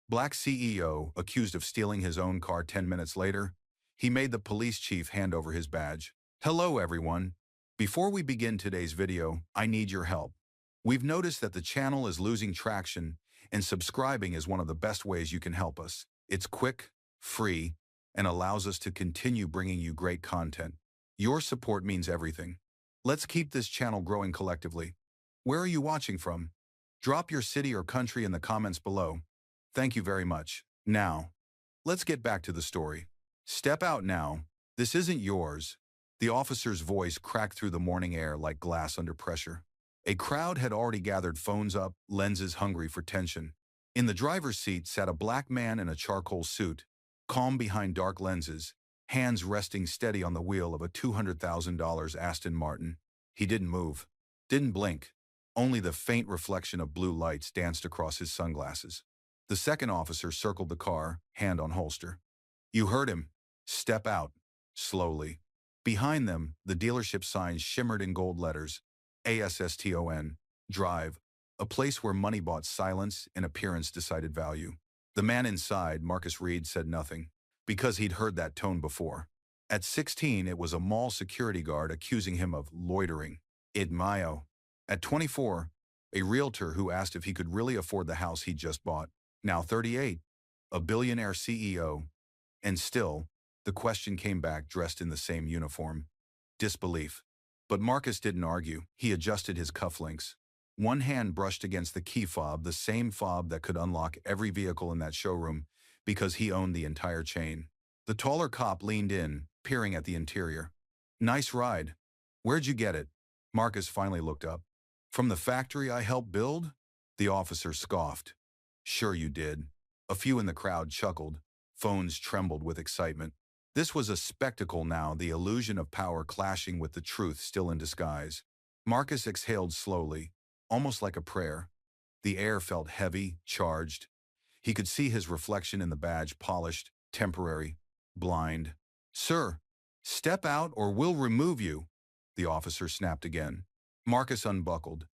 Black CEO accused of stealing his own car 10 minutes later. He made the police chief hand over his badge. Hello everyone. Before we begin today's video, I need your help. We've noticed that the channel is losing traction, and subscribing is one of the best ways you can help us. It's quick, free, and allows us to continue bringing you great content. Your support means everything. Let's keep this channel growing collectively. Where are you watching from? Drop your city or country in the comments below. Thank you very much. Now, let's get back to the story. Step out now. This isn't yours. The officer's voice cracked through the morning air like glass under pressure. A crowd had already gathered, phones up, lenses hungry for tension. In the driver's seat sat a black man in a charcoal suit, calm behind dark lenses, hands resting steady on the wheel of a $200,000 Aston Martin. He didn't move, didn't blink. Only the faint reflection of blue lights danced across his sunglasses. The second officer circled the car, hand on holster. You heard him. Step out. Slowly. Behind them, the dealership signs shimmered in gold letters. ASSTON. Drive. A place where money bought silence and appearance decided value. The man inside, Marcus Reed, said nothing, because he'd heard that tone before. At 16, it was a mall security guard accusing him of loitering. Mayo. At 24, a realtor who asked if he could really afford the house he'd just bought. Now 38, a billionaire CEO. And still, the question came back dressed in the same uniform. Disbelief. But Marcus didn't argue. He adjusted his cufflinks. One hand brushed against the key fob, the same fob that could unlock every vehicle in that showroom, because he owned the entire chain. The taller cop leaned in, peering at the interior. Nice ride. Where'd you get it? Marcus finally looked up. From the factory I helped build? The officer scoffed. Sure you did. A few in the crowd chuckled. Phones trembled with excitement. This was a spectacle now, the illusion of power clashing with the truth still in disguise. Marcus exhaled slowly, almost like a prayer. The air felt heavy, charged. He could see his reflection in the badge, polished, temporary, blind. Sir, step out or we'll remove you, the officer snapped again. Marcus unbuckled,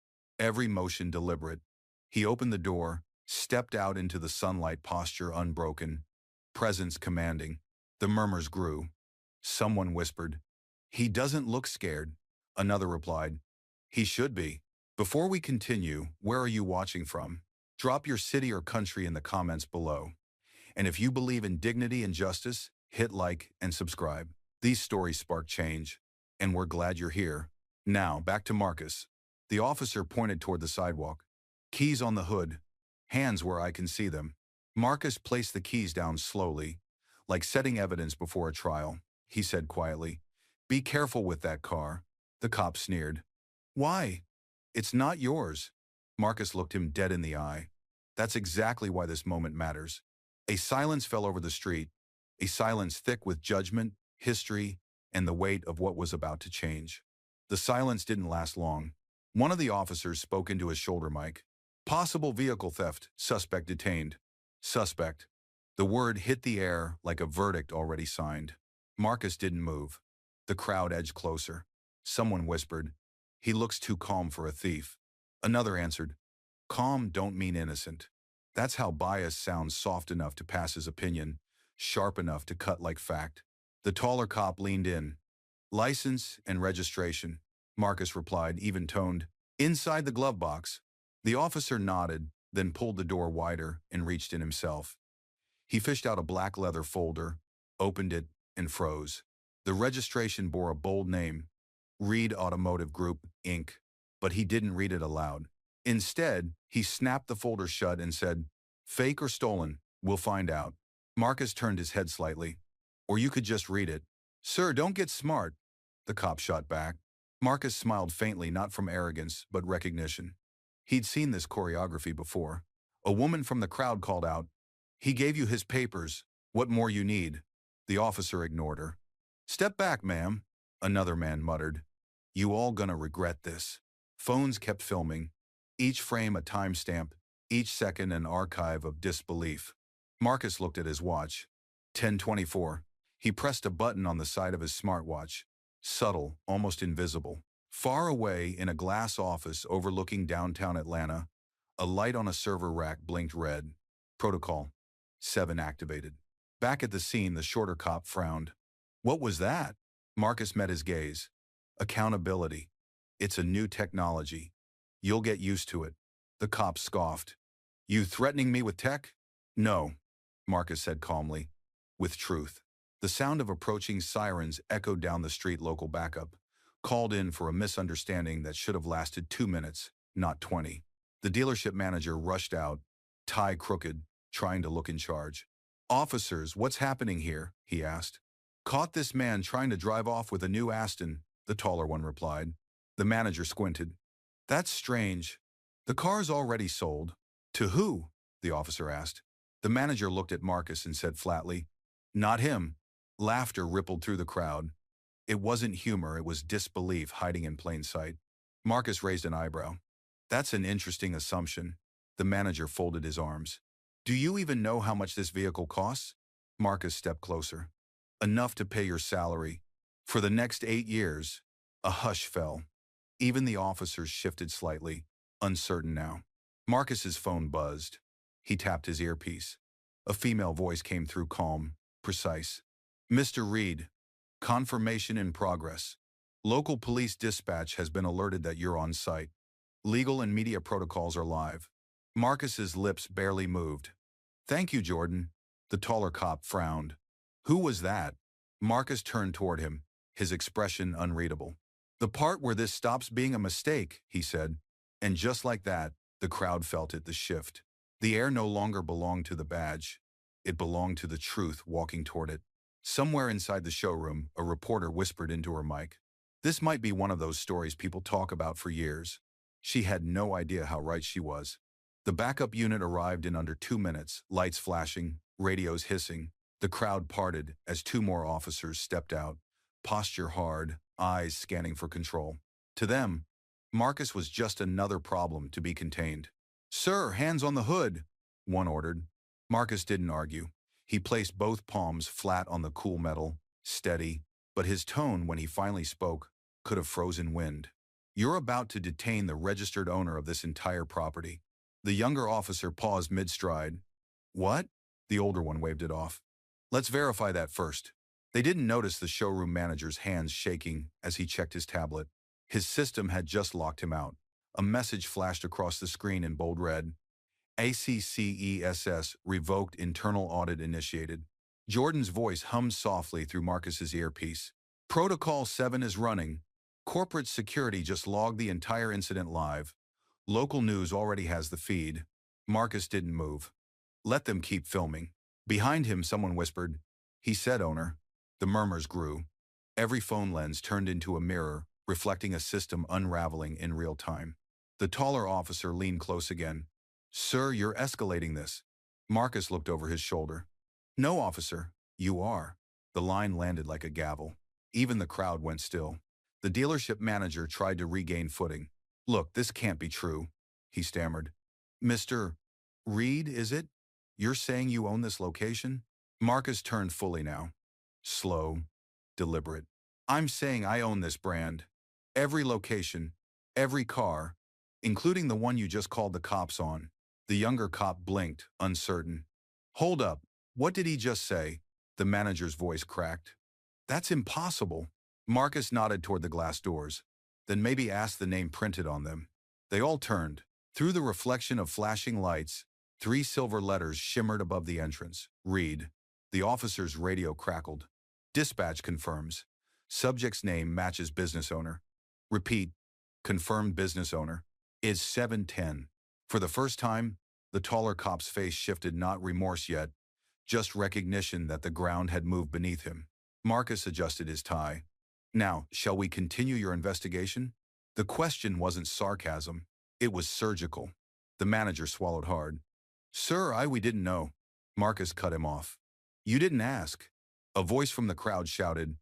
every motion deliberate. He opened the door, stepped out into the sunlight, posture unbroken, presence commanding. The murmurs grew. Someone whispered, "He doesn't look scared." Another replied, "He should be." Before we continue, where are you watching from? Drop your city or country in the comments below. And if you believe in dignity and justice, hit like and subscribe. These stories spark change, and we're glad you're here. Now, back to Marcus. The officer pointed toward the sidewalk. Keys on the hood. Hands where I can see them. Marcus placed the keys down slowly, like setting evidence before a trial. He said quietly, "Be careful with that car." The cop sneered. "Why? It's not yours." Marcus looked him dead in the eye. That's exactly why this moment matters. A silence fell over the street, a silence thick with judgment, history, and the weight of what was about to change. The silence didn't last long. One of the officers spoke into his shoulder mic. Possible vehicle theft, suspect detained. Suspect. The word hit the air like a verdict already signed. Marcus didn't move. The crowd edged closer. Someone whispered, "He looks too calm for a thief." Another answered, "Calm don't mean innocent." That's how bias sounds, soft enough to pass as opinion, sharp enough to cut like fact. The taller cop leaned in. "License and registration," Marcus replied, even-toned. "Inside the glove box." The officer nodded, then pulled the door wider and reached in himself. He fished out a black leather folder, opened it, and froze. The registration bore a bold name, Reed Automotive Group, Inc., but he didn't read it aloud. Instead, he snapped the folder shut and said, "Fake or stolen, we'll find out." Marcus turned his head slightly. "Or you could just read it." "Sir, don't get smart," the cop shot back. Marcus smiled faintly, not from arrogance, but recognition. He'd seen this choreography before. A woman from the crowd called out, "He gave you his papers. What more you need?" The officer ignored her. "Step back, ma'am," another man muttered. "You all gonna regret this." Phones kept filming, each frame a timestamp, each second an archive of disbelief. Marcus looked at his watch. 10:24. He pressed a button on the side of his smartwatch. Subtle, almost invisible. Far away in a glass office overlooking downtown Atlanta, a light on a server rack blinked red. Protocol. 7 activated. Back at the scene, the shorter cop frowned. What was that? Marcus met his gaze. Accountability. It's a new technology. You'll get used to it. The cop scoffed. You threatening me with tech? No, Marcus said calmly. With truth. The sound of approaching sirens echoed down the street. Local backup called in for a misunderstanding that should have lasted 2 minutes, not 20. The dealership manager rushed out, tie crooked, trying to look in charge. Officers, what's happening here? He asked. Caught this man trying to drive off with a new Aston, the taller one replied. The manager squinted. That's strange. The car's already sold. To who? The officer asked. The manager looked at Marcus and said flatly, Not him. Laughter rippled through the crowd. It wasn't humor, it was disbelief hiding in plain sight. Marcus raised an eyebrow. That's an interesting assumption. The manager folded his arms. Do you even know how much this vehicle costs? Marcus stepped closer. Enough to pay your salary. For the next 8 years. A hush fell. Even the officers shifted slightly, uncertain now. Marcus's phone buzzed. He tapped his earpiece. A female voice came through, calm, precise. Mr. Reed, confirmation in progress. Local police dispatch has been alerted that you're on site. Legal and media protocols are live. Marcus's lips barely moved. Thank you, Jordan. The taller cop frowned. Who was that? Marcus turned toward him, his expression unreadable. The part where this stops being a mistake, he said. And just like that, the crowd felt it, the shift. The air no longer belonged to the badge. It belonged to the truth walking toward it. Somewhere inside the showroom, a reporter whispered into her mic. This might be one of those stories people talk about for years. She had no idea how right she was. The backup unit arrived in under 2 minutes, lights flashing, radios hissing. The crowd parted as 2 more officers stepped out, posture hard, eyes scanning for control. To them, Marcus was just another problem to be contained. Sir, hands on the hood, one ordered. Marcus didn't argue. He placed both palms flat on the cool metal, steady, but his tone when he finally spoke could have frozen wind. You're about to detain the registered owner of this entire property. The younger officer paused mid-stride. What? The older one waved it off. Let's verify that first. They didn't notice the showroom manager's hands shaking as he checked his tablet. His system had just locked him out. A message flashed across the screen in bold red. ACCESS revoked, internal audit initiated. Jordan's voice hummed softly through Marcus's earpiece. Protocol 7 is running. Corporate security just logged the entire incident live. Local news already has the feed. Marcus didn't move. Let them keep filming. Behind him, someone whispered, He said, owner. The murmurs grew. Every phone lens turned into a mirror, reflecting a system unraveling in real time. The taller officer leaned close again. Sir, you're escalating this. Marcus looked over his shoulder. No, officer, you are. The line landed like a gavel. Even the crowd went still. The dealership manager tried to regain footing. Look, this can't be true, he stammered. Mr. Reed, is it? You're saying you own this location? Marcus turned fully now. Slow, deliberate. I'm saying I own this brand. Every location, every car, including the one you just called the cops on. The younger cop blinked, uncertain. Hold up, what did he just say? The manager's voice cracked. That's impossible. Marcus nodded toward the glass doors. Then maybe ask the name printed on them. They all turned. Through the reflection of flashing lights, 3 silver letters shimmered above the entrance. Reed. The officer's radio crackled. Dispatch confirms. Subject's name matches business owner. Repeat. Confirmed business owner. Is 710. For the first time, the taller cop's face shifted, not remorse yet, just recognition that the ground had moved beneath him. Marcus adjusted his tie. Now, shall we continue your investigation? The question wasn't sarcasm. It was surgical. The manager swallowed hard. Sir, we didn't know. Marcus cut him off. You didn't ask. A voice from the crowd shouted.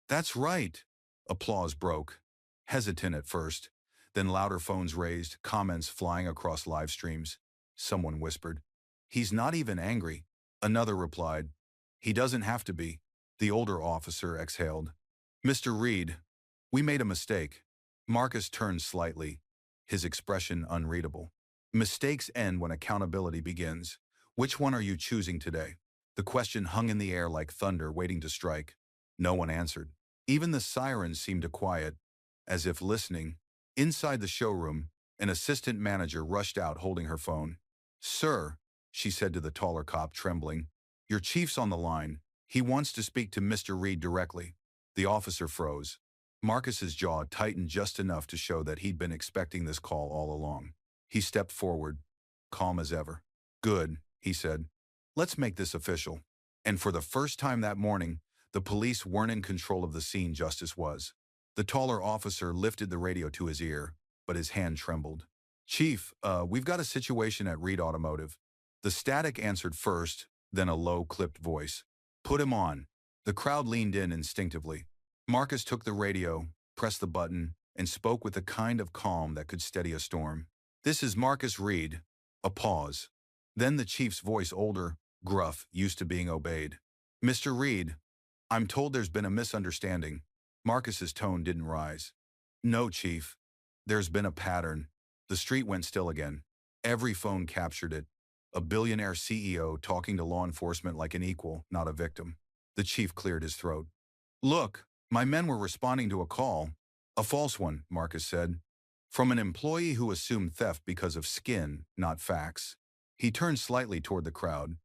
That's right. Applause broke. Hesitant at first. Then louder phones raised, comments flying across live streams. Someone whispered. He's not even angry. Another replied. He doesn't have to be. The older officer exhaled. Mr. Reed, we made a mistake. Marcus turned slightly, his expression unreadable. Mistakes end when accountability begins. Which one are you choosing today? The question hung in the air like thunder waiting to strike. No one answered. Even the sirens seemed to quiet, as if listening. Inside the showroom, an assistant manager rushed out holding her phone. "Sir," she said to the taller cop, trembling, "your chief's on the line. He wants to speak to Mr. Reed directly." The officer froze. Marcus's jaw tightened just enough to show that he'd been expecting this call all along. He stepped forward, calm as ever. "Good," he said. "Let's make this official." And for the first time that morning, the police weren't in control of the scene, justice was. The taller officer lifted the radio to his ear, but his hand trembled. "Chief, we've got a situation at Reed Automotive." The static answered first, then a low, clipped voice. "Put him on." The crowd leaned in instinctively. Marcus took the radio, pressed the button, and spoke with the kind of calm that could steady a storm. "This is Marcus Reed." A pause. Then the chief's voice, older, gruff, used to being obeyed. "Mr. Reed, I'm told there's been a misunderstanding." Marcus's tone didn't rise. "No, Chief. There's been a pattern." The street went still again. Every phone captured it. A billionaire CEO talking to law enforcement like an equal, not a victim. The chief cleared his throat. "Look, my men were responding to a call." "A false one," Marcus said. "From an employee who assumed theft because of skin, not facts." He turned slightly toward the crowd.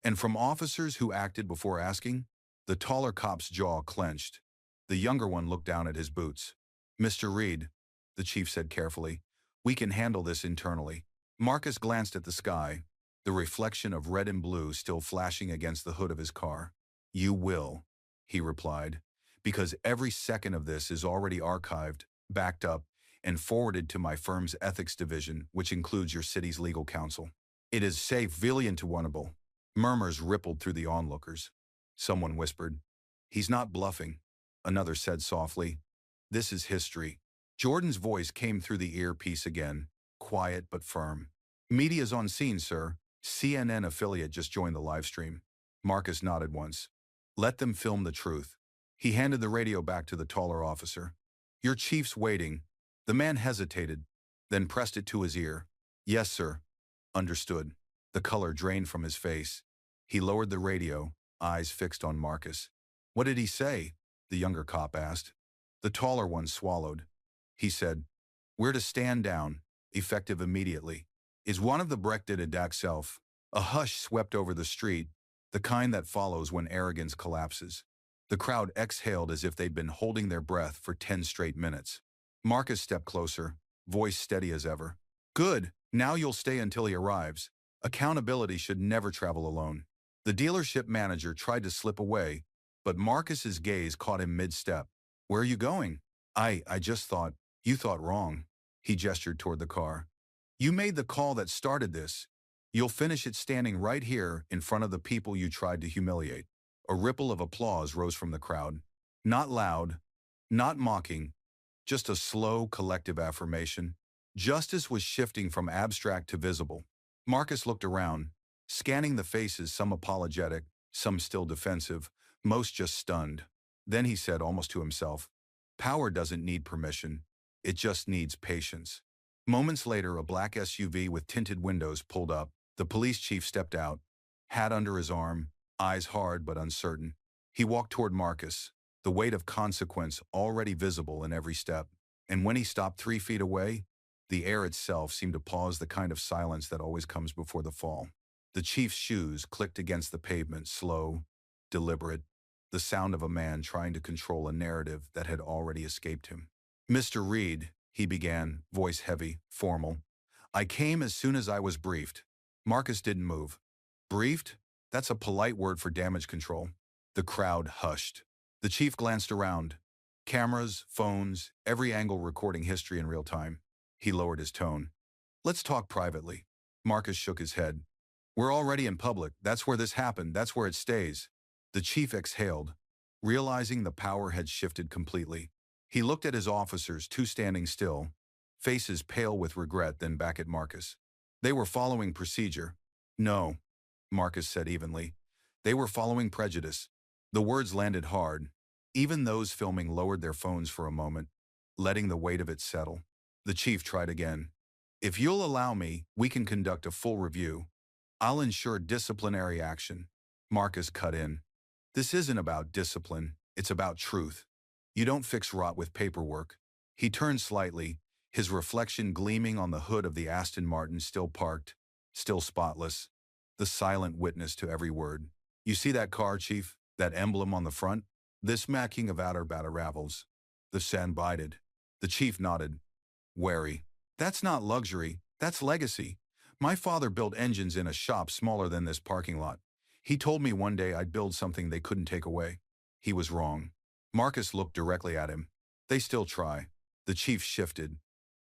"And from officers who acted before asking?" The taller cop's jaw clenched. The younger one looked down at his boots. "Mr. Reed," the chief said carefully, "we can handle this internally." Marcus glanced at the sky, the reflection of red and blue still flashing against the hood of his car. "You will," he replied, "because every second of this is already archived, backed up, and forwarded to my firm's ethics division, which includes your city's legal counsel. It is safe, really unwarrantable." Murmurs rippled through the onlookers. Someone whispered, "He's not bluffing." Another said softly, "This is history." Jordan's voice came through the earpiece again, quiet but firm. "Media's on scene, sir. CNN affiliate just joined the live stream." Marcus nodded once. "Let them film the truth." He handed the radio back to the taller officer. "Your chief's waiting." The man hesitated, then pressed it to his ear. "Yes, sir." "Understood." The color drained from his face. He lowered the radio, eyes fixed on Marcus. "What did he say?" the younger cop asked. The taller one swallowed. He said, "We're to stand down, effective immediately." Is one of the Brechtidadak self. A hush swept over the street, the kind that follows when arrogance collapses. The crowd exhaled as if they'd been holding their breath for 10 straight minutes. Marcus stepped closer, voice steady as ever. "Good, now you'll stay until he arrives. Accountability should never travel alone." The dealership manager tried to slip away, but Marcus's gaze caught him mid-step. "Where are you going?" I just thought." "You thought wrong." He gestured toward the car. "You made the call that started this. You'll finish it standing right here in front of the people you tried to humiliate." A ripple of applause rose from the crowd. Not loud, not mocking, just a slow, collective affirmation. Justice was shifting from abstract to visible. Marcus looked around, scanning the faces, some apologetic, some still defensive, most just stunned. Then he said, almost to himself, "Power doesn't need permission. It just needs patience." Moments later, a black SUV with tinted windows pulled up. The police chief stepped out, hat under his arm, eyes hard but uncertain. He walked toward Marcus, the weight of consequence already visible in every step. And when he stopped 3 feet away, the air itself seemed to pause, the kind of silence that always comes before the fall. The chief's shoes clicked against the pavement, slow, deliberate, the sound of a man trying to control a narrative that had already escaped him. "Mr. Reed," he began, voice heavy, formal. "I came as soon as I was briefed." Marcus didn't move. "Briefed? That's a polite word for damage control." The crowd hushed. The chief glanced around. Cameras, phones, every angle recording history in real time. He lowered his tone. "Let's talk privately." Marcus shook his head. "We're already in public. That's where this happened. That's where it stays." The chief exhaled, realizing the power had shifted completely. He looked at his officers, two standing still, faces pale with regret, then back at Marcus. "They were following procedure." "No," Marcus said evenly. "They were following prejudice." The words landed hard. Even those filming lowered their phones for a moment, letting the weight of it settle. The chief tried again. "If you'll allow me, we can conduct a full review. I'll ensure disciplinary action. Marcus cut in. This isn't about discipline, it's about truth. You don't fix rot with paperwork. He turned slightly, his reflection gleaming on the hood of the Aston Martin still parked, still spotless, the silent witness to every word. You see that car, Chief? That emblem on the front? This macking of outer batter ravels. The sand bited. The chief nodded. Wary. That's not luxury, that's legacy. My father built engines in a shop smaller than this parking lot. He told me one day I'd build something they couldn't take away. He was wrong. Marcus looked directly at him. They still try. The chief shifted,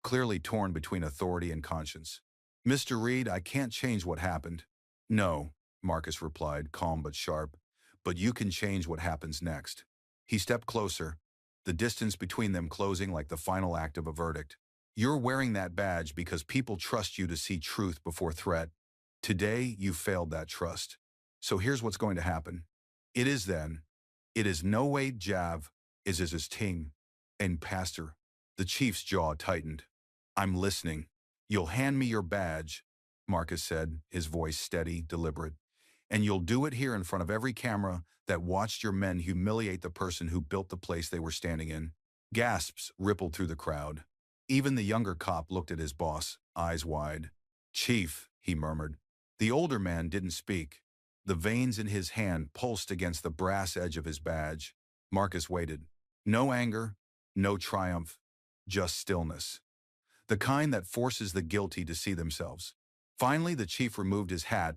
clearly torn between authority and conscience. Mr. Reed, I can't change what happened. No, Marcus replied, calm but sharp. But you can change what happens next. He stepped closer, the distance between them closing like the final act of a verdict. You're wearing that badge because people trust you to see truth before threat. Today, you failed that trust. So here's what's going to happen. It is then. It is no way Jav, is his ting. And Pastor. The chief's jaw tightened. I'm listening. You'll hand me your badge, Marcus said, his voice steady, deliberate. And you'll do it here in front of every camera that watched your men humiliate the person who built the place they were standing in. Gasps rippled through the crowd. Even the younger cop looked at his boss, eyes wide. Chief, he murmured. The older man didn't speak. The veins in his hand pulsed against the brass edge of his badge. Marcus waited. No anger, no triumph, just stillness. The kind that forces the guilty to see themselves. Finally, the chief removed his hat,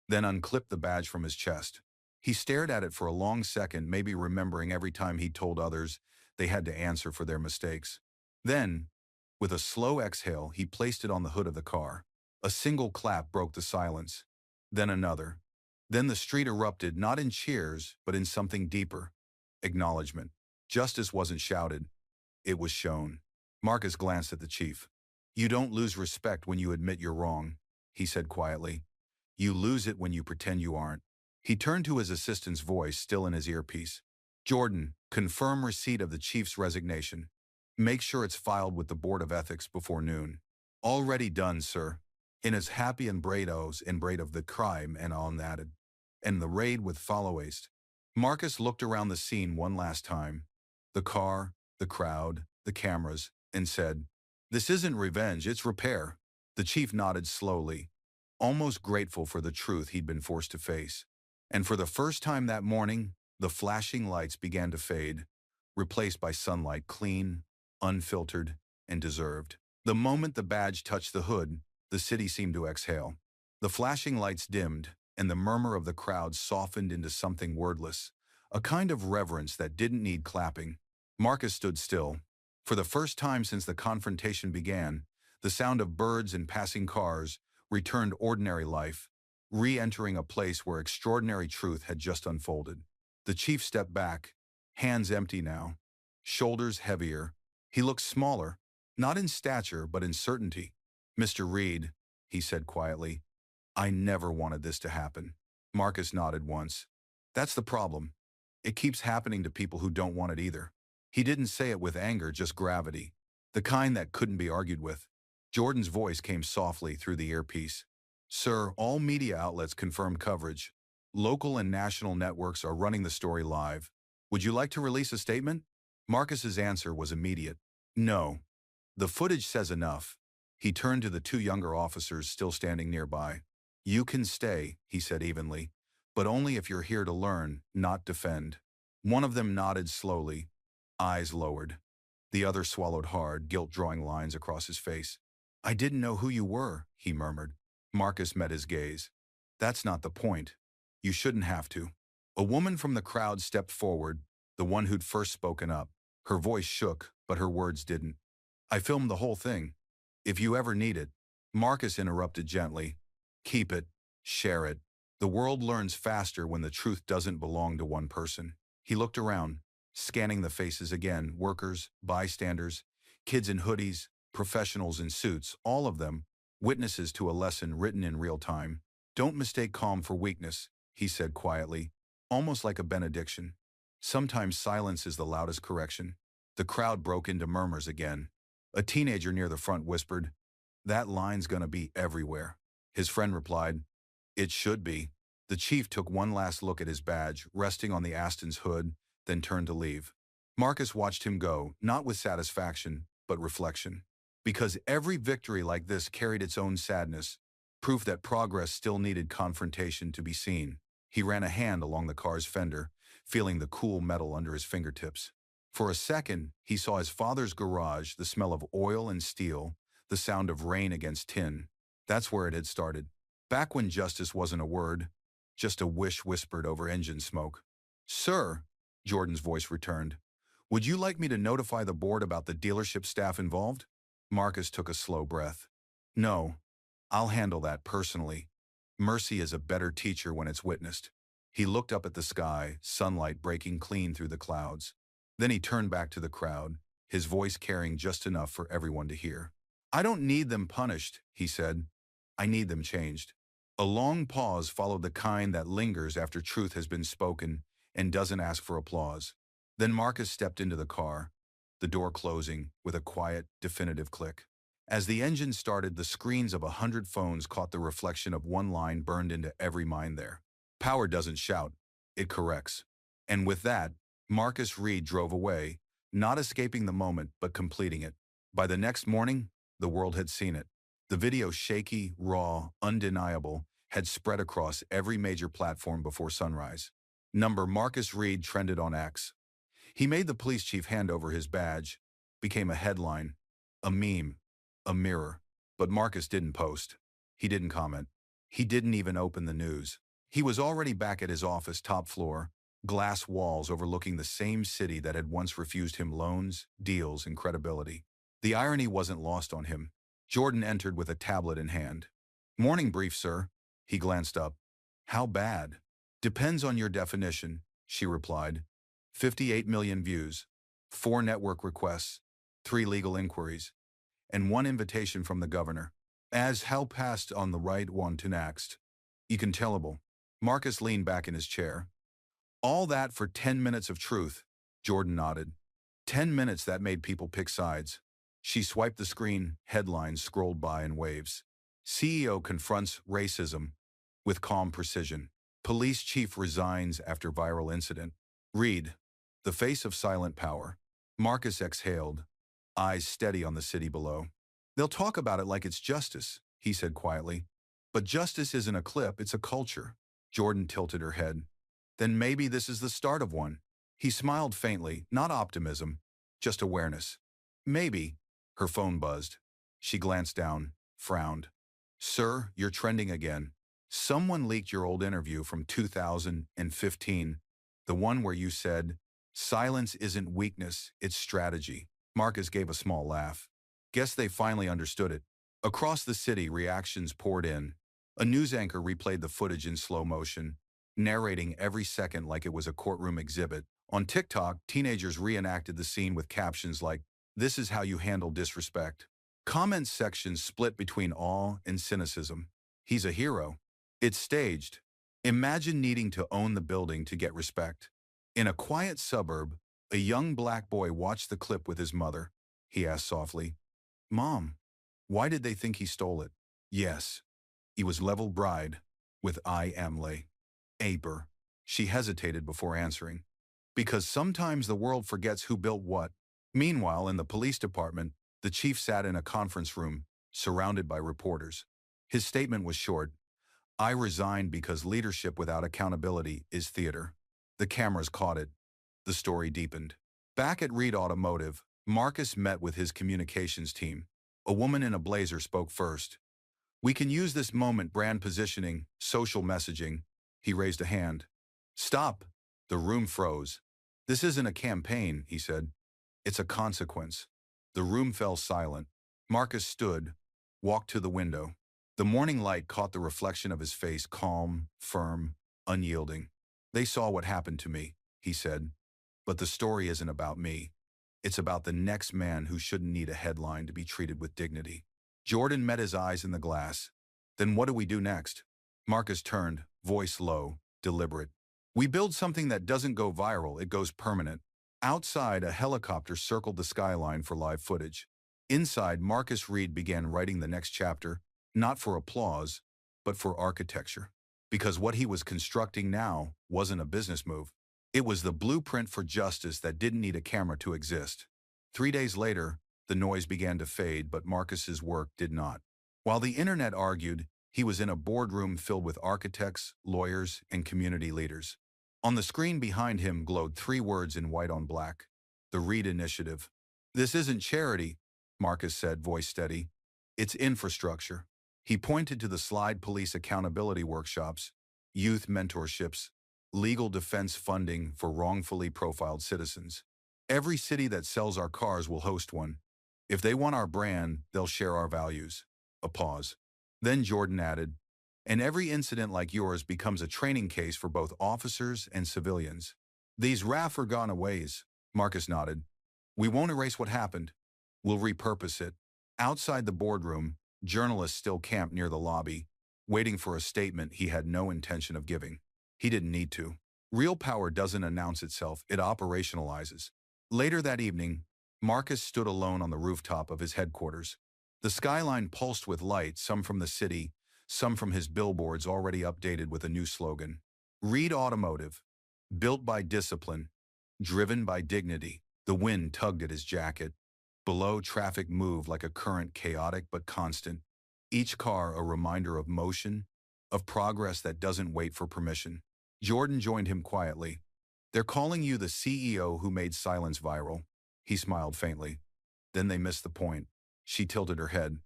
then unclipped the badge from his chest. He stared at it for a long second, maybe remembering every time he'd told others they had to answer for their mistakes. Then, with a slow exhale, he placed it on the hood of the car. A single clap broke the silence. Then another. Then the street erupted, not in cheers, but in something deeper. Acknowledgement. Justice wasn't shouted. It was shown. Marcus glanced at the chief. You don't lose respect when you admit you're wrong, he said quietly. You lose it when you pretend you aren't. He turned to his assistant's voice, still in his earpiece. Jordan, confirm receipt of the chief's resignation. Make sure it's filed with the Board of Ethics before noon. Already done, sir. In as happy and brados in braid of the crime and on that. And the raid with followaist. Marcus looked around the scene one last time. The car, the crowd, the cameras, and said, This isn't revenge, it's repair. The chief nodded slowly, almost grateful for the truth he'd been forced to face. And for the first time that morning, the flashing lights began to fade, replaced by sunlight clean, unfiltered, and deserved. The moment the badge touched the hood, the city seemed to exhale. The flashing lights dimmed, and the murmur of the crowd softened into something wordless, a kind of reverence that didn't need clapping. Marcus stood still. For the first time since the confrontation began, the sound of birds and passing cars returned ordinary life, re-entering a place where extraordinary truth had just unfolded. The chief stepped back, hands empty now, shoulders heavier. He looked smaller, not in stature but in certainty. Mr. Reed, he said quietly, I never wanted this to happen. Marcus nodded once. That's the problem. It keeps happening to people who don't want it either. He didn't say it with anger, just gravity, the kind that couldn't be argued with. Jordan's voice came softly through the earpiece. Sir, all media outlets confirm coverage. Local and national networks are running the story live. Would you like to release a statement? Marcus's answer was immediate. No. The footage says enough. He turned to the two younger officers still standing nearby. You can stay, he said evenly, but only if you're here to learn, not defend. One of them nodded slowly, eyes lowered. The other swallowed hard, guilt drawing lines across his face. I didn't know who you were, he murmured. Marcus met his gaze. That's not the point. You shouldn't have to. A woman from the crowd stepped forward, the one who'd first spoken up. Her voice shook, but her words didn't. I filmed the whole thing. If you ever need it. Marcus interrupted gently. Keep it. Share it. The world learns faster when the truth doesn't belong to one person. He looked around, scanning the faces again, workers, bystanders, kids in hoodies, professionals in suits, all of them, witnesses to a lesson written in real time. Don't mistake calm for weakness, he said quietly, almost like a benediction. Sometimes silence is the loudest correction. The crowd broke into murmurs again. A teenager near the front whispered, That line's gonna be everywhere. His friend replied, It should be. The chief took one last look at his badge, resting on the Aston's hood, then turned to leave. Marcus watched him go, not with satisfaction, but reflection. Because every victory like this carried its own sadness, proof that progress still needed confrontation to be seen. He ran a hand along the car's fender, feeling the cool metal under his fingertips. For a second, he saw his father's garage, the smell of oil and steel, the sound of rain against tin. That's where it had started. Back when justice wasn't a word, just a wish whispered over engine smoke. "Sir," Jordan's voice returned, "would you like me to notify the board about the dealership staff involved?" Marcus took a slow breath. "No, I'll handle that personally. Mercy is a better teacher when it's witnessed." He looked up at the sky, sunlight breaking clean through the clouds. Then he turned back to the crowd, his voice carrying just enough for everyone to hear. "I don't need them punished," he said. "I need them changed." A long pause followed, the kind that lingers after truth has been spoken and doesn't ask for applause. Then Marcus stepped into the car, the door closing with a quiet, definitive click. As the engine started, the screens of 100 phones caught the reflection of one line burned into every mind there. Power doesn't shout, it corrects. And with that, Marcus Reed drove away, not escaping the moment but completing it. By the next morning, the world had seen it. The video, shaky, raw, undeniable, had spread across every major platform before sunrise. Number Marcus Reed trended on X. He made the police chief hand over his badge, became a headline, a meme, a mirror. But Marcus didn't post. He didn't comment. He didn't even open the news. He was already back at his office, top floor, glass walls overlooking the same city that had once refused him loans, deals, and credibility. The irony wasn't lost on him. Jordan entered with a tablet in hand. "Morning brief, sir." He glanced up. "How bad?" "Depends on your definition," she replied. 58 million views, 4 network requests, 3 legal inquiries, and 1 invitation from the governor. As how passed on the right one to next. Incontellable. Marcus leaned back in his chair. "All that for 10 minutes of truth," Jordan nodded. 10 minutes that made people pick sides. She swiped the screen, headlines scrolled by in waves. CEO confronts racism with calm precision. Police chief resigns after viral incident. Reed, the face of silent power. Marcus exhaled, eyes steady on the city below. "They'll talk about it like it's justice," he said quietly. "But justice isn't a clip, it's a culture." Jordan tilted her head. "Then maybe this is the start of one." He smiled faintly, not optimism, just awareness. "Maybe." Her phone buzzed. She glanced down, frowned. "Sir, you're trending again. Someone leaked your old interview from 2015, the one where you said, 'Silence isn't weakness, it's strategy.'" Marcus gave a small laugh. "Guess they finally understood it." Across the city, reactions poured in. A news anchor replayed the footage in slow motion, narrating every second like it was a courtroom exhibit. On TikTok, teenagers reenacted the scene with captions like, "This is how you handle disrespect." Comment sections split between awe and cynicism. "He's a hero." "It's staged." Imagine needing to own the building to get respect. In a quiet suburb, a young black boy watched the clip with his mother. He asked softly, "Mom, why did they think he stole it?" "Yes. He was level bride with I am lay. Aber." She hesitated before answering. "Because sometimes the world forgets who built what." Meanwhile, in the police department, the chief sat in a conference room, surrounded by reporters. His statement was short. "I resigned because leadership without accountability is theater." The cameras caught it. The story deepened. Back at Reed Automotive, Marcus met with his communications team. A woman in a blazer spoke first. "We can use this moment, brand positioning, social messaging." He raised a hand. "Stop." The room froze. "This isn't a campaign," he said. "It's a consequence." The room fell silent. Marcus stood, walked to the window. The morning light caught the reflection of his face, calm, firm, unyielding. "They saw what happened to me," he said. "But the story isn't about me. It's about the next man who shouldn't need a headline to be treated with dignity." Jordan met his eyes in the glass. "Then what do we do next?" Marcus turned, voice low, deliberate. "We build something that doesn't go viral, it goes permanent." Outside, a helicopter circled the skyline for live footage. Inside, Marcus Reed began writing the next chapter, not for applause, but for architecture. because what he was constructing now wasn't a business move. It was the blueprint for justice that didn't need a camera to exist. 3 days later, the noise began to fade, but Marcus's work did not. While the internet argued, he was in a boardroom filled with architects, lawyers, and community leaders. On the screen behind him glowed 3 words in white on black: the Reed Initiative. "This isn't charity," Marcus said, voice steady. "It's infrastructure." He pointed to the slide police accountability workshops, youth mentorships, legal defense funding for wrongfully profiled citizens. "Every city that sells our cars will host one. If they want our brand, they'll share our values." A pause. Then Jordan added, "And every incident like yours becomes a training case for both officers and civilians." "These gone ways," Marcus nodded. "We won't erase what happened. We'll repurpose it." Outside the boardroom, journalists still camped near the lobby, waiting for a statement he had no intention of giving. He didn't need to. Real power doesn't announce itself, it operationalizes. Later that evening, Marcus stood alone on the rooftop of his headquarters. The skyline pulsed with light, some from the city, some from his billboards already updated with a new slogan. "Reed Automotive, built by discipline, driven by dignity." The wind tugged at his jacket. Below, traffic moved like a current, chaotic but constant. Each car a reminder of motion, of progress that doesn't wait for permission. Jordan joined him quietly. "They're calling you the CEO who made silence viral." He smiled faintly. "Then they missed the point." She tilted her head.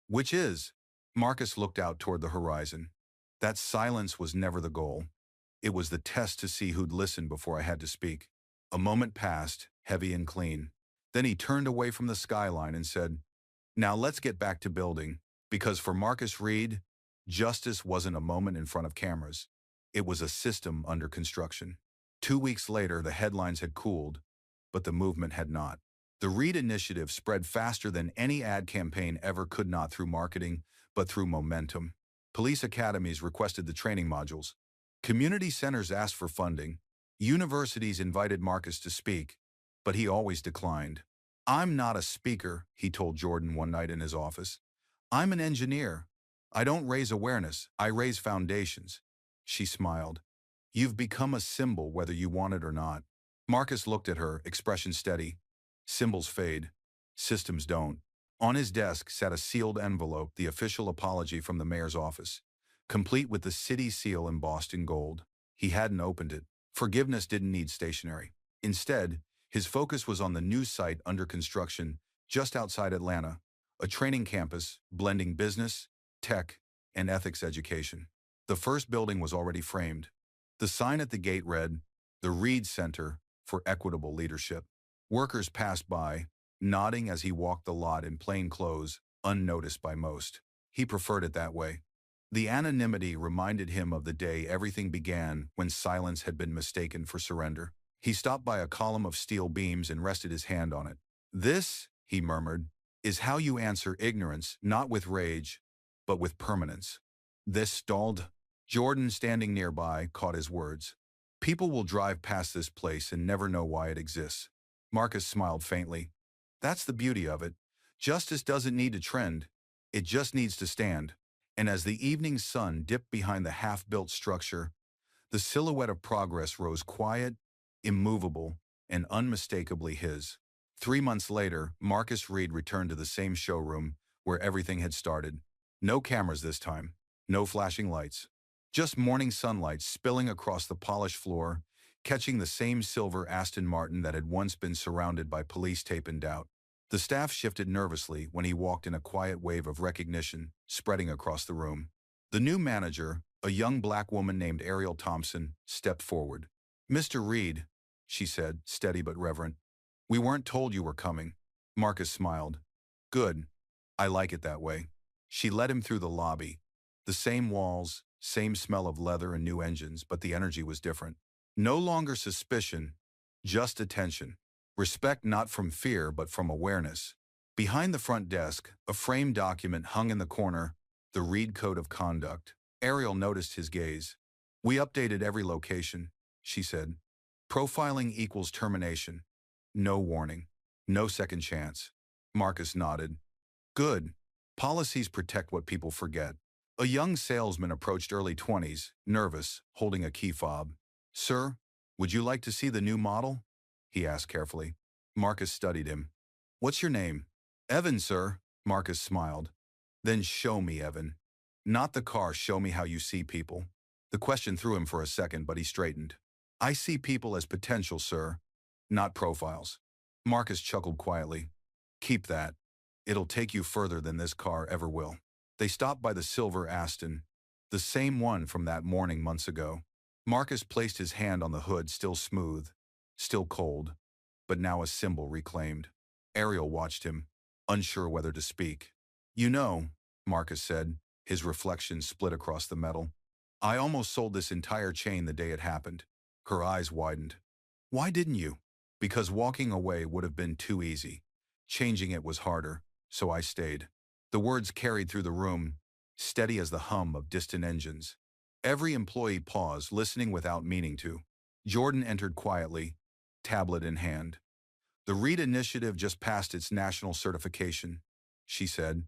"Which is?" Marcus looked out toward the horizon. "That silence was never the goal. It was the test to see who'd listen before I had to speak." A moment passed, heavy and clean. Then he turned away from the skyline and said, "Now let's get back to building." Because for Marcus Reed, justice wasn't a moment in front of cameras. It was a system under construction. 2 weeks later, the headlines had cooled, but the movement had not. The Reed Initiative spread faster than any ad campaign ever could, not through marketing, but through momentum. Police academies requested the training modules. Community centers asked for funding. Universities invited Marcus to speak, but he always declined. "I'm not a speaker," he told Jordan one night in his office. "I'm an engineer. I don't raise awareness, I raise foundations." She smiled. "You've become a symbol whether you want it or not." Marcus looked at her, expression steady. Symbols fade. Systems don't. On his desk sat a sealed envelope, the official apology from the mayor's office, complete with the city seal embossed in gold. He hadn't opened it. Forgiveness didn't need stationery. Instead, his focus was on the new site under construction just outside Atlanta, a training campus blending business, tech, and ethics education. The first building was already framed. The sign at the gate read, "The Reed Center for Equitable Leadership." Workers passed by, nodding as he walked the lot in plain clothes, unnoticed by most. He preferred it that way. The anonymity reminded him of the day everything began, when silence had been mistaken for surrender. He stopped by a column of steel beams and rested his hand on it. "This," he murmured, "is how you answer ignorance, not with rage, but with permanence." This stalled. Jordan, standing nearby, caught his words. "People will drive past this place and never know why it exists." Marcus smiled faintly. "That's the beauty of it. Justice doesn't need to trend. It just needs to stand." And as the evening sun dipped behind the half-built structure, the silhouette of progress rose quiet, immovable, and unmistakably his. 3 months later, Marcus Reed returned to the same showroom where everything had started. No cameras this time, no flashing lights. Just morning sunlight spilling across the polished floor, catching the same silver Aston Martin that had once been surrounded by police tape and doubt. The staff shifted nervously when he walked in, a quiet wave of recognition spreading across the room. The new manager, a young black woman named Ariel Thompson, stepped forward. "Mr. Reed," she said, steady but reverent. "We weren't told you were coming." Marcus smiled. "Good. I like it that way." She led him through the lobby. The same walls, same smell of leather and new engines, but the energy was different. No longer suspicion, just attention. Respect not from fear, but from awareness. Behind the front desk, a framed document hung in the corner, the Reed Code of Conduct. Ariel noticed his gaze. "We updated every location," she said. "Profiling equals termination. No warning. No second chance." Marcus nodded. "Good. Policies protect what people forget." A young salesman approached early 20s, nervous, holding a key fob. "Sir, would you like to see the new model?" he asked carefully. Marcus studied him. "What's your name?" "Evan, sir." Marcus smiled. "Then show me, Evan. Not the car, show me how you see people." The question threw him for a second, but he straightened. "I see people as potential, sir, not profiles." Marcus chuckled quietly. "Keep that. It'll take you further than this car ever will." They stopped by the silver Aston, the same one from that morning months ago. Marcus placed his hand on the hood, still smooth, still cold, but now a symbol reclaimed. Ariel watched him, unsure whether to speak. "You know," Marcus said, his reflection split across the metal, "I almost sold this entire chain the day it happened." Her eyes widened. "Why didn't you?" "Because walking away would have been too easy. Changing it was harder, so I stayed." The words carried through the room, steady as the hum of distant engines. Every employee paused, listening without meaning to. Jordan entered quietly, tablet in hand. "The READ initiative just passed its national certification," she said.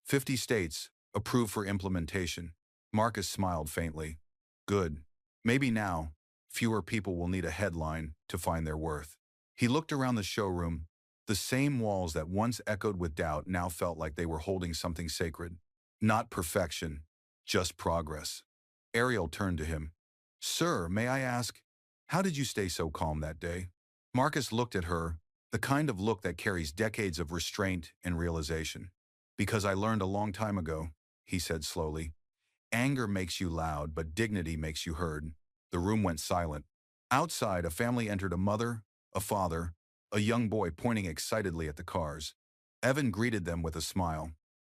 50 states, approved for implementation." Marcus smiled faintly. "Good. Maybe now, fewer people will need a headline to find their worth." He looked around the showroom. The same walls that once echoed with doubt now felt like they were holding something sacred. Not perfection, just progress. Ariel turned to him. "Sir, may I ask, how did you stay so calm that day?" Marcus looked at her, the kind of look that carries decades of restraint and realization. "Because I learned a long time ago," he said slowly. "Anger makes you loud, but dignity makes you heard." The room went silent. Outside, a family entered, a mother, a father, a young boy pointing excitedly at the cars. Evan greeted them with a smile.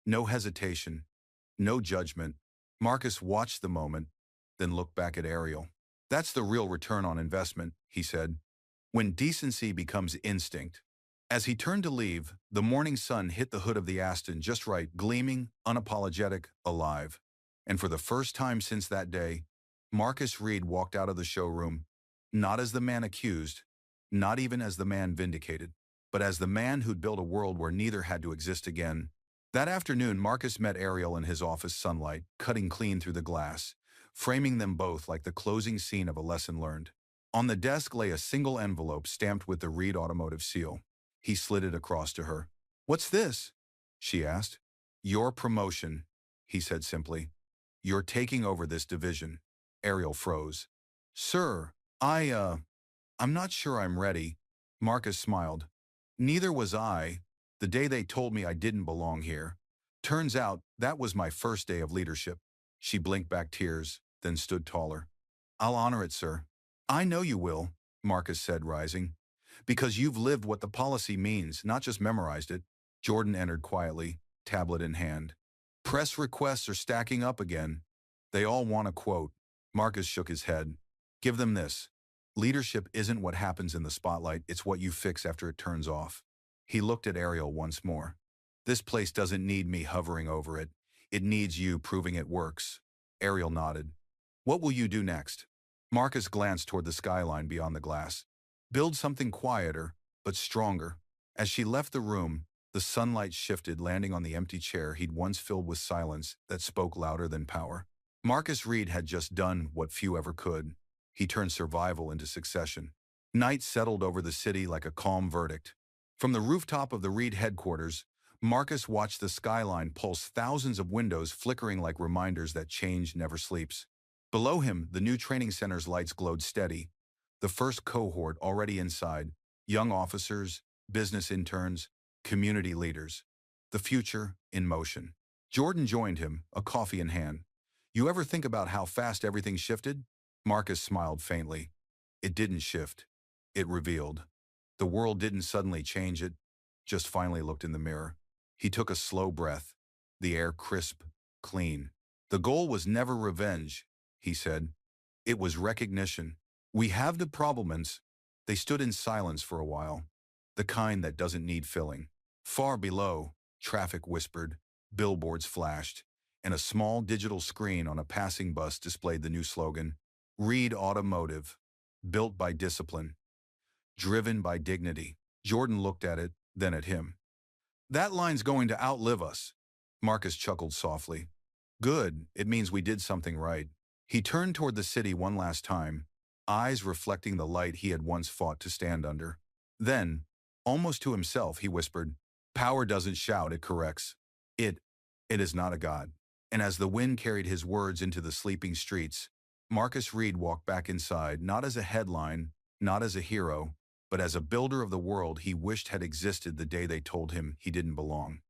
No hesitation, no judgment. Marcus watched the moment, then looked back at Ariel. "That's the real return on investment," he said, "when decency becomes instinct." As he turned to leave, the morning sun hit the hood of the Aston just right, gleaming, unapologetic, alive. And for the first time since that day, Marcus Reed walked out of the showroom, not as the man accused, not even as the man vindicated, but as the man who'd built a world where neither had to exist again. That afternoon, Marcus met Ariel in his office, sunlight cutting clean through the glass, framing them both like the closing scene of a lesson learned. On the desk lay a single envelope stamped with the Reed Automotive seal. He slid it across to her. "What's this?" she asked. "Your promotion," he said simply. "You're taking over this division." Ariel froze. "Sir, I'm not sure I'm ready." Marcus smiled. "Neither was I, the day they told me I didn't belong here. Turns out that was my first day of leadership." She blinked back tears, then stood taller. "I'll honor it, sir." "I know you will," Marcus said, rising. "Because you've lived what the policy means, not just memorized it." Jordan entered quietly, tablet in hand. "Press requests are stacking up again. They all want a quote." Marcus shook his head. "Give them this. Leadership isn't what happens in the spotlight, it's what you fix after it turns off." He looked at Ariel once more. "This place doesn't need me hovering over it. It needs you proving it works." Ariel nodded. "What will you do next?" Marcus glanced toward the skyline beyond the glass. "Build something quieter, but stronger." As she left the room, the sunlight shifted, landing on the empty chair he'd once filled with silence that spoke louder than power. Marcus Reed had just done what few ever could. He turned survival into succession. Night settled over the city like a calm verdict. From the rooftop of the Reed headquarters, Marcus watched the skyline pulse, thousands of windows flickering like reminders that change never sleeps. Below him, the new training center's lights glowed steady. The first cohort already inside, young officers, business interns, community leaders. The future in motion. Jordan joined him, a coffee in hand. "You ever think about how fast everything shifted?" Marcus smiled faintly. "It didn't shift. It revealed." The world didn't suddenly change, it just finally looked in the mirror. He took a slow breath, the air crisp, clean. "The goal was never revenge," he said. "It was recognition. We have the problems." They stood in silence for a while, the kind that doesn't need filling. Far below, traffic whispered, billboards flashed, and a small digital screen on a passing bus displayed the new slogan, "Reed Automotive, built by discipline, driven by dignity." Jordan looked at it, then at him. "That line's going to outlive us." Marcus chuckled softly. Good, it means we did something right. He turned toward the city one last time, eyes reflecting the light he had once fought to stand under. Then, almost to himself, he whispered, "Power doesn't shout, it corrects. It, it is not a god." And as the wind carried his words into the sleeping streets, Marcus Reed walked back inside, not as a headline, not as a hero, but as a builder of the world he wished had existed the day they told him he didn't belong.